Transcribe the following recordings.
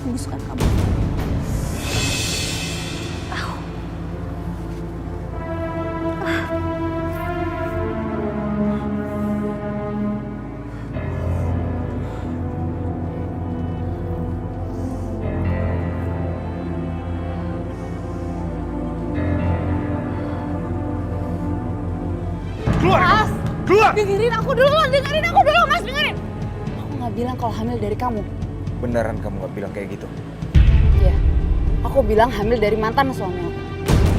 membusukkan kamu. Keluar! Mas! Keluar! Dengerin aku dulu, Mas, dengerin! Aku nggak bilang kalau hamil dari kamu. Beneran kamu gak bilang kayak gitu? Iya, aku bilang hamil dari mantan suami aku.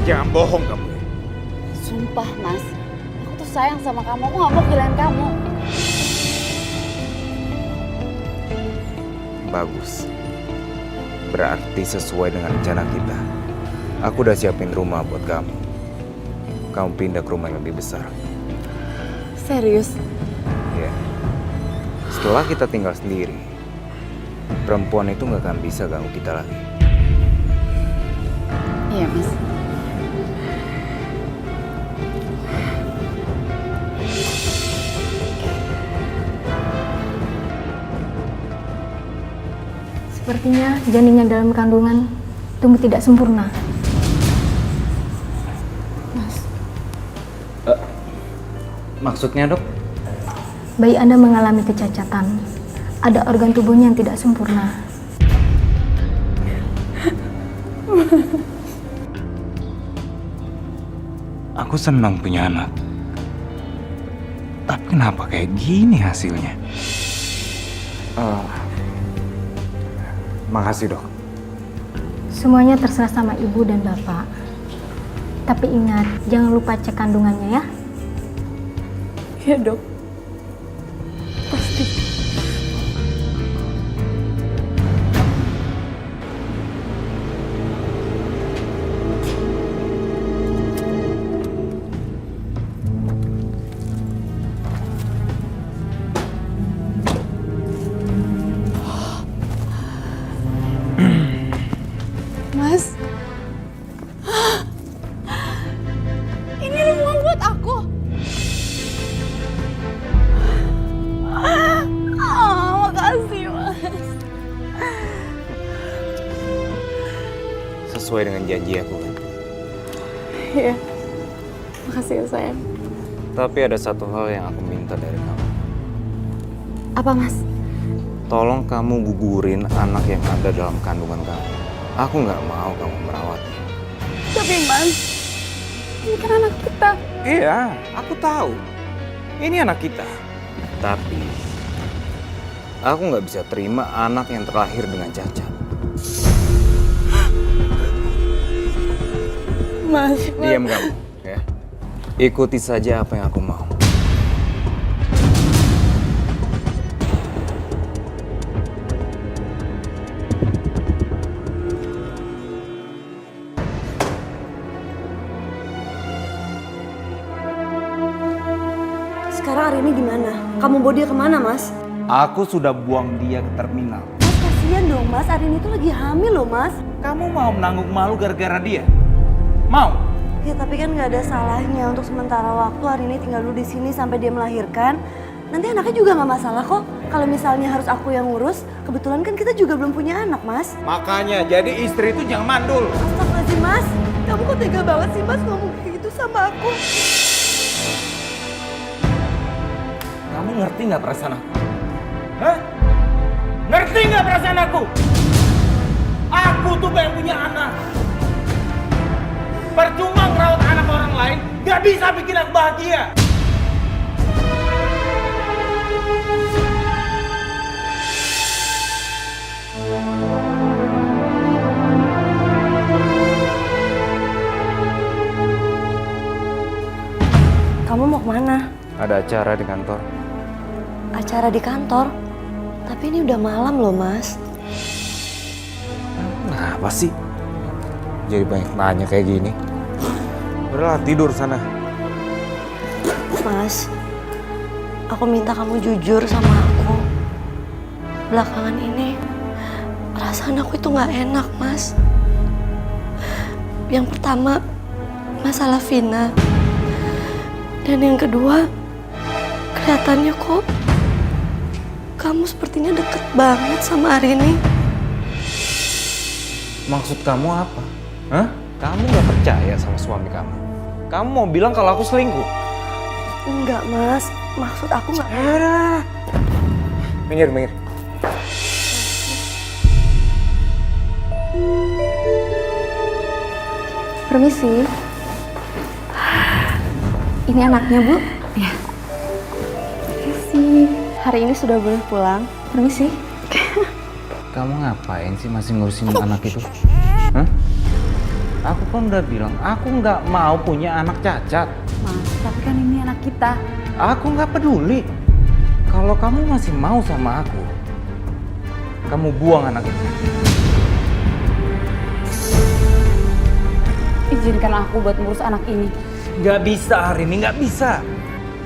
Jangan bohong kamu ya. Sumpah, Mas. Aku tuh sayang sama kamu, aku nggak mau kehilangan kamu. Bagus. Berarti sesuai dengan rencana kita. Aku udah siapin rumah buat kamu. Kamu pindah ke rumah yang lebih besar. Serius? Ya. Setelah kita tinggal sendiri, perempuan itu gak akan bisa ganggu kita lagi. Iya, Mas. Sepertinya janin yang dalam kandungan tumbuh tidak sempurna. Mas. Maksudnya, Dok? Bayi Anda mengalami kecacatan. Ada organ tubuhnya yang tidak sempurna. Aku senang punya anak. Tapi kenapa kayak gini hasilnya? Makasih, Dok. Semuanya terserah sama ibu dan bapak. Tapi ingat, jangan lupa cek kandungannya ya. Iya, Dok. Pasti. Mas. Ini rumah buat aku. Makasih, Mas. Sesuai dengan janji aku kan? Iya. Makasih ya, sayang. Tapi ada satu hal yang aku minta dari kamu. Apa, Mas? Tolong kamu gugurin anak yang ada dalam kandungan kamu. Aku nggak mau kamu merawatnya. Tapi, Mas, ini kan anak kita. Iya, aku tahu. Ini anak kita. Tapi, aku nggak bisa terima anak yang terlahir dengan cacat. Mas. Diam kamu, ya. Ikuti saja apa yang aku mau. Sekarang Arini di mana? Kamu bawa dia kemana, Mas? Aku sudah buang dia ke terminal. Mas, kasihan dong, Mas. Arini itu lagi hamil loh, Mas. Kamu mau menanggung malu gara-gara dia? Mau? Ya, tapi kan nggak ada salahnya untuk sementara waktu Arini tinggal dulu di sini sampai dia melahirkan. Nanti anaknya juga nggak masalah kok. Kalau misalnya harus aku yang ngurus, kebetulan kan kita juga belum punya anak, Mas. Makanya jadi istri itu jangan mandul. Astagfirullahaladzim, Mas. Kamu kok tega banget sih, Mas, ngomong kayak gitu sama aku? Kamu ngerti nggak perasaan aku? Hah? Ngerti nggak perasaan aku? Aku tuh pengen punya anak. Percuma ngerawat anak orang lain, nggak bisa bikin aku bahagia. Kamu mau kemana? Ada acara di kantor. Acara di kantor? Tapi ini udah malam loh, Mas. Kenapa sih? Jadi banyak nanya kayak gini. Udahlah, tidur sana. Mas, aku minta kamu jujur sama aku. Belakangan ini, perasaan aku itu nggak enak, Mas. Yang pertama, masalah Vina. Dan yang kedua, kelihatannya kok kamu sepertinya deket banget sama Arini. Maksud kamu apa? Hah? Kamu gak percaya sama suami kamu? Kamu mau bilang kalau aku selingkuh? Enggak, Mas. Maksud aku nggak. Minggir, minggir. Permisi. Ini anaknya, Bu. Iya. Permisi. Hari ini sudah boleh pulang. Permisi. Kamu ngapain sih masih ngurusin anak itu? Hah? Aku kan udah bilang, aku nggak mau punya anak cacat. Mas, tapi kan ini anak kita. Aku nggak peduli. Kalau kamu masih mau sama aku, kamu buang anak itu. Izinkan aku buat ngurus anak ini. Nggak bisa hari ini, nggak bisa.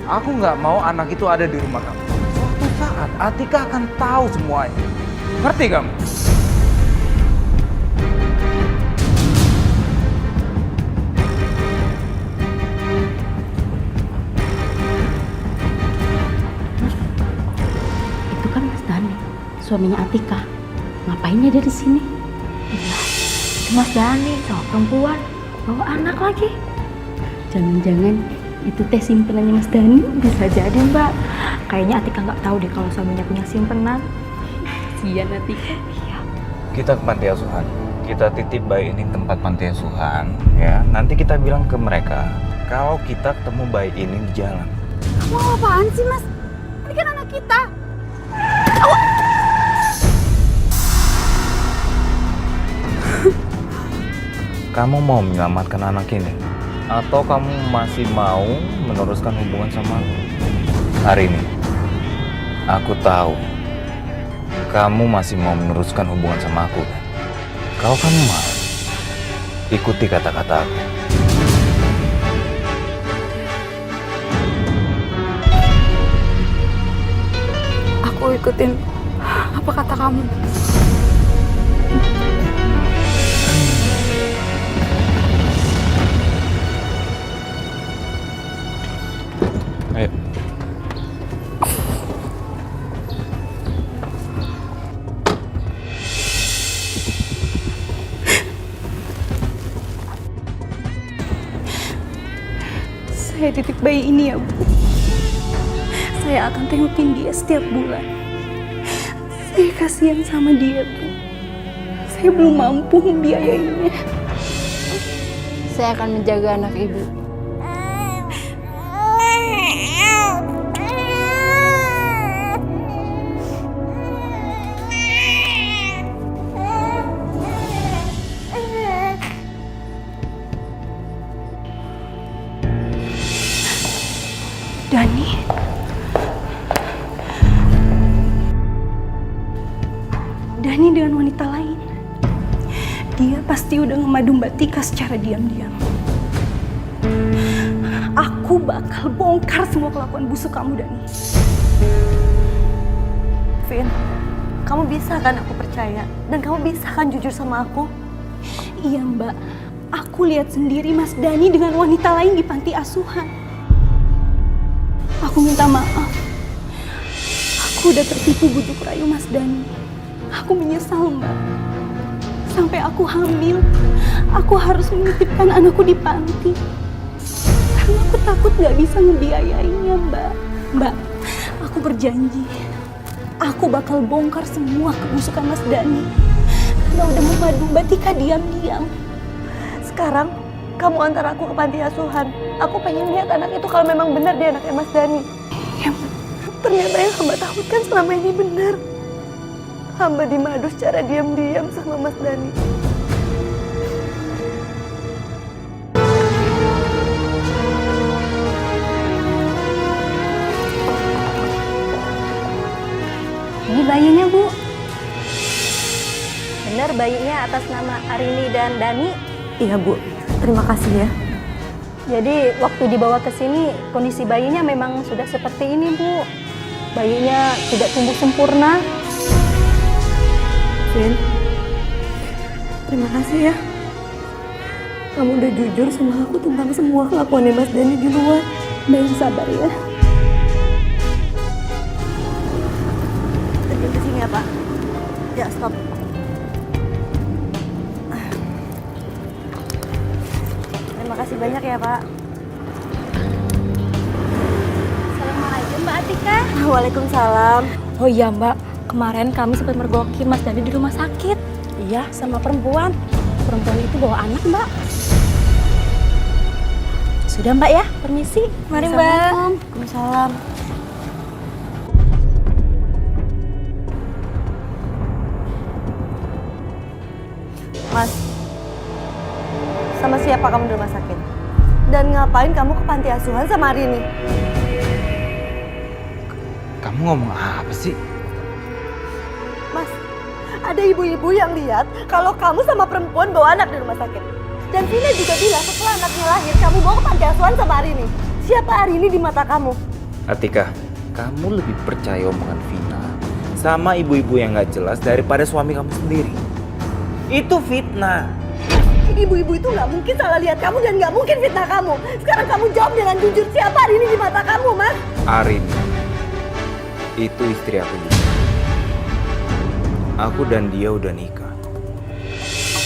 Aku nggak mau anak itu ada di rumah kamu. Suatu saat Atika akan tahu semuanya. Ngerti kamu? Itu kan Mas Dani, suaminya Atika. Ngapain dia di sini? Iya, itu Mas Dani, cowok perempuan, bawa anak lagi. Jangan-jangan itu teh simpenannya Mas Dani? Bisa jadi, Mbak. Kayaknya Atika nggak tahu deh kalau suaminya punya simpenan. Kasian Atika. Iya. Kita ke panti asuhan. Kita titip bayi ini ke tempat panti asuhan, ya. Nanti kita bilang ke mereka kalau kita ketemu bayi ini di jalan. Kamu apaan sih, Mas? Ini kan anak kita. Kamu mau menyelamatkan anak ini? Atau kamu masih mau meneruskan hubungan sama aku? Hari ini, aku tahu kamu masih mau meneruskan hubungan sama aku. Kalau kamu mau, ikuti kata-kata aku. Aku ikutin apa kata kamu. Ayo. Saya titip bayi ini ya, Bu. Saya akan tengokin dia setiap bulan. Saya kasihan sama dia, Bu. Saya belum mampu membiayainya. Saya akan menjaga anak ibu. Dani. Dani dengan wanita lain. Dia pasti udah ngemadu Mbak Tika secara diam-diam. Aku bakal bongkar semua kelakuan busuk kamu, Dani. Vin, kamu bisa kan aku percaya? Dan kamu bisa kan jujur sama aku? Iya, Mbak. Aku lihat sendiri Mas Dani dengan wanita lain di panti asuhan. Aku minta maaf. Aku udah tertipu bujuk rayu Mas Dani. Aku menyesal, Mbak. Sampai aku hamil, aku harus menitipkan anakku di panti. Karena aku takut gak bisa ngebiayainya, Mbak. Mbak, aku berjanji. Aku bakal bongkar semua kebusukan Mas Dani. Karena udah memadu Mbak Tika diam-diam. Sekarang, kamu antar aku ke panti asuhan. Aku pengen lihat anak itu kalau memang benar dia anaknya Mas Dani. Ya, Mbak. Ternyata yang hamba takutkan selama ini benar. Hamba dimadu secara diam-diam sama Mas Dani. Ini bayinya, Bu. Benar bayinya atas nama Arini dan Dani. Iya, Bu. Terima kasih ya. Jadi waktu dibawa ke sini kondisi bayinya memang sudah seperti ini, Bu. Bayinya tidak tumbuh sempurna. Vin, terima kasih ya. Kamu udah jujur sama aku tentang semua kelakuannya Mas Dani di luar. Mbak sabar ya. Terjun ke sini ya, Pak. Ya, stop. Makasih banyak ya, Pak. Assalamualaikum Mbak Atika. Waalaikumsalam. Oh iya Mbak, kemarin kami sempat mergoki Mas Dani di rumah sakit. Iya, sama perempuan. Perempuan itu bawa anak Mbak. Sudah Mbak ya, permisi. Mari Mbak. Waalaikumsalam. Mas, sama siapa kamu di rumah sakit? Dan ngapain kamu ke panti asuhan sama Arini? Kamu ngomong apa sih? Mas, ada ibu-ibu yang lihat kalau kamu sama perempuan bawa anak di rumah sakit. Dan Vina juga bilang setelah anaknya lahir, kamu bawa ke panti asuhan sama Arini. Siapa Arini di mata kamu? Atika, kamu lebih percaya omongan Vina sama ibu-ibu yang gak jelas daripada suami kamu sendiri. Itu fitnah. Ibu-ibu itu nggak mungkin salah lihat kamu dan nggak mungkin fitnah kamu. Sekarang kamu jawab dengan jujur, siapa Arini di mata kamu, Mas? Arini, itu istri aku juga. Aku dan dia udah nikah.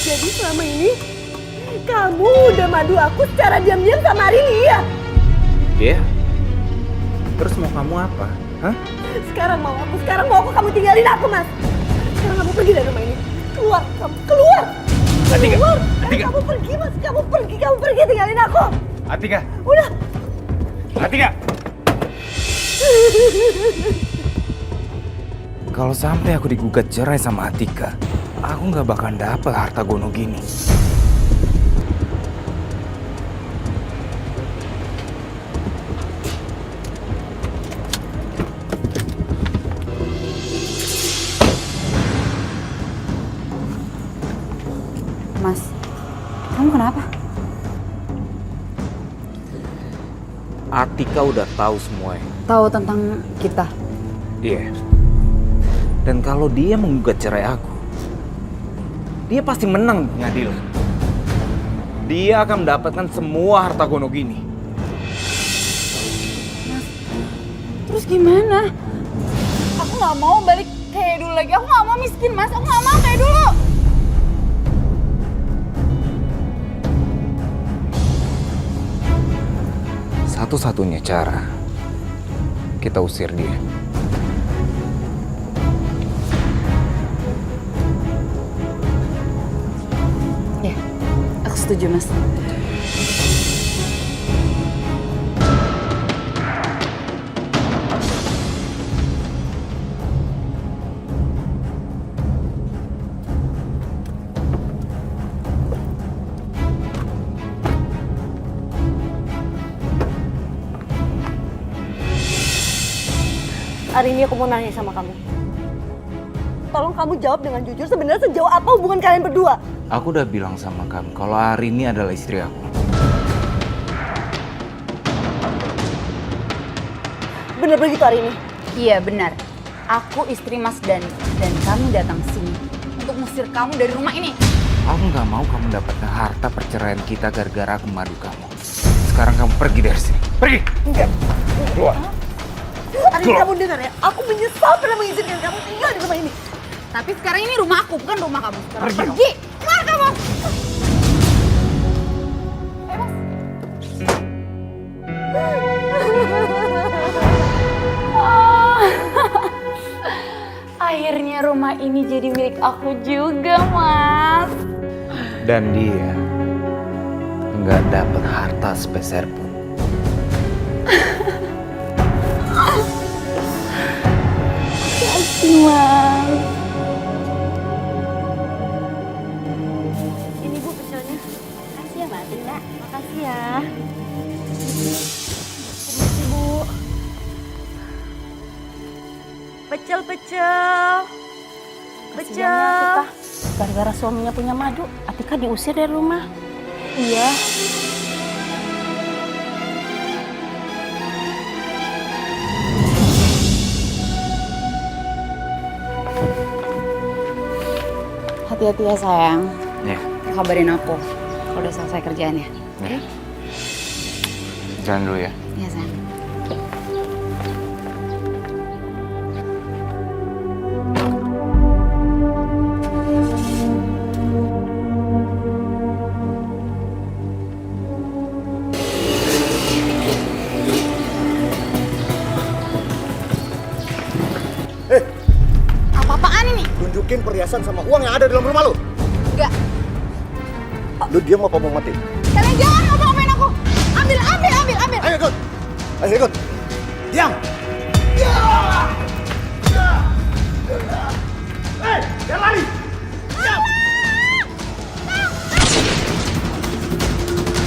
Jadi selama ini kamu udah madu aku secara diam-diam sama Arini, iya? Iya? Terus mau kamu apa? Hah? Sekarang mau aku kamu tinggalin aku, Mas. Sekarang kamu pergi dari rumah ini. Keluar, kamu keluar. Atika, Keluar. Atika. Kamu pergi, Mas. Kamu pergi tinggalin aku. Atika, Udah. Atika. Kalau sampai aku digugat cerai sama Atika, aku nggak bakal dapet harta gono gini. Mas, kamu kenapa? Atika udah tahu semuanya. Tahu tentang kita? Iya. Dan kalau dia menggugat cerai aku, dia pasti menang di pengadilan. Dia akan mendapatkan semua harta gono gini. Terus gimana? Aku nggak mau balik kayak dulu lagi. Aku nggak mau miskin, Mas. Aku nggak mau kayak dulu. Satu-satunya cara, kita usir dia. Ya, aku setuju, Mas. Arini, aku mau nanya sama kamu. Tolong kamu jawab dengan jujur, sebenarnya sejauh apa hubungan kalian berdua? Aku udah bilang sama kamu kalau Arini adalah istri aku. Bener begitu Arini? Iya, benar. Aku istri Mas Dani dan kami datang sini untuk mengusir kamu dari rumah ini. Aku nggak mau kamu dapatkan harta perceraian kita gara-gara aku madu kamu. Sekarang kamu pergi dari sini. Pergi! Enggak. Keluar! Arini, kamu dengar ya, aku menyesal pernah mengizinkan kamu tinggal di rumah ini. Tapi sekarang ini rumah aku, bukan rumah kamu. Sekarang Pergi. pergi! Keluar kamu! Akhirnya rumah ini jadi milik aku juga, Mas. Dan dia nggak dapat harta sepeser pun. Makasih, Mas. Ini Bu pecelnya. Makasih ya, Mbak Tinda. Makasih ya. Permisi Bu. Pecel. Atika, gara-gara suaminya punya madu, Atika diusir dari rumah. Iya. Hati-hati ya sayang. Ya, Kabarin aku kalau udah selesai kerjaannya. Oke? jalan dulu ya. Iya sayang. balasan sama uang yang ada di dalam rumah lu? Enggak. Lu diam apa mau mati? Kalian jangan ngomongin aku. Ambil. Ayo ikut. Ayo ikut. Diam. Hei, jangan lari. Diam.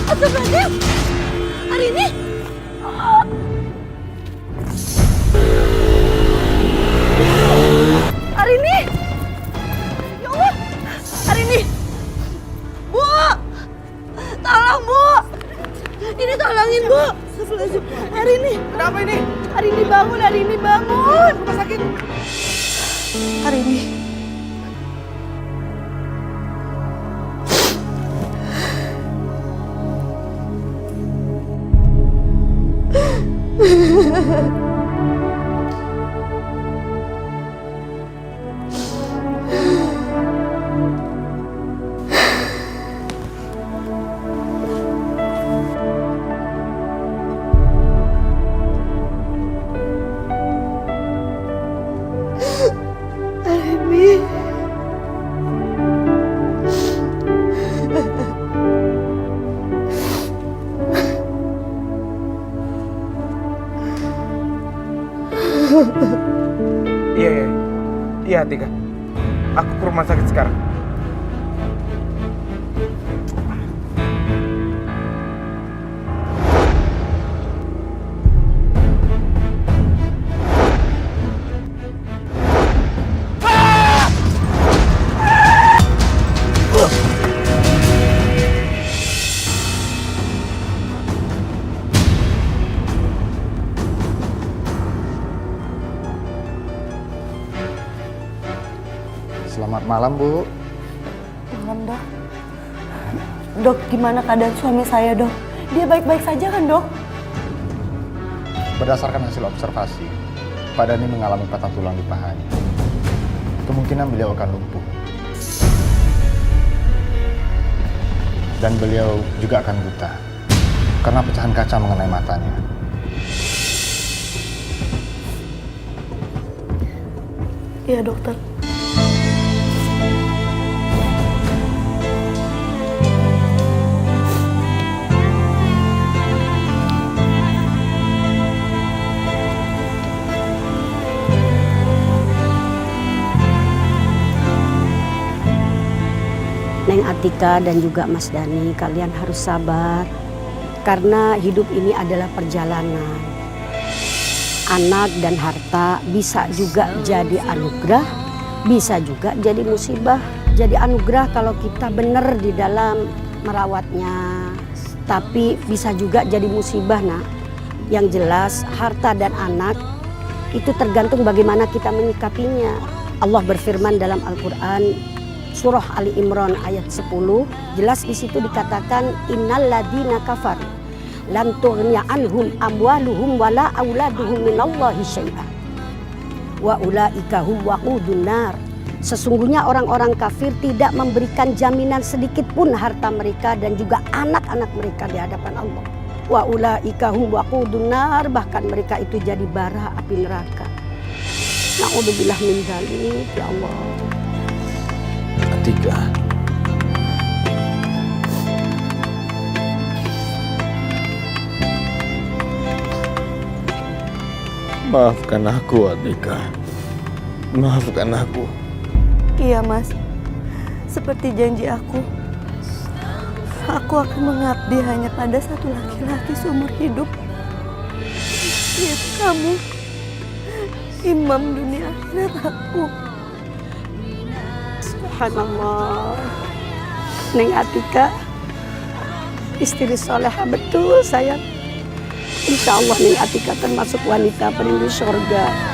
Astagfirullahaladzim. Hari ini. Ya Allah. Hari ini. Bu. Tolong, Bu. Ini tolongin, Bu. Astagfirullahaladzim. Hari ini. Kenapa ini? Hari ini bangun. Rumah sakit. Hari ini. Iya, Tika. Aku ke rumah sakit sekarang. Selamat malam, Bu. Malam, Dok. Dok, gimana keadaan suami saya, Dok? Dia baik-baik saja kan, Dok? Berdasarkan hasil observasi, Pak Dhani mengalami patah tulang di pahanya. Kemungkinan beliau akan lumpuh. Dan beliau juga akan buta karena pecahan kaca mengenai matanya. Iya, dokter. Neng Atika dan juga Mas Dhani, kalian harus sabar. Karena hidup ini adalah perjalanan. Anak dan harta bisa juga jadi anugerah, bisa juga jadi musibah. Jadi anugerah kalau kita benar di dalam merawatnya. Tapi bisa juga jadi musibah, nak. Yang jelas harta dan anak itu tergantung bagaimana kita menyikapinya. Allah berfirman dalam Al-Quran, Surah Ali Imran ayat 10, jelas di situ dikatakan innalladzina kafaru lan tughniya anhum amwaluhum wala auladuhum minallahi syai'a wa ulaika hum waqudun nar. Sesungguhnya orang-orang kafir tidak memberikan jaminan sedikit pun harta mereka dan juga anak-anak mereka di hadapan Allah. Wa ulaika hum waqudun nar, bahkan mereka itu jadi bara api neraka. Na'udzubillah min dzalik, ya Allah. Atika, maafkan aku, Atika. Maafkan aku. Iya, Mas. Seperti janji aku akan mengabdi hanya pada satu laki-laki seumur hidup. Yaitu kamu, imam dunia akhirat aku. Subhanallah. Neng Atika istri soleha betul sayang. Insya Allah Neng Atika termasuk wanita perindu surga.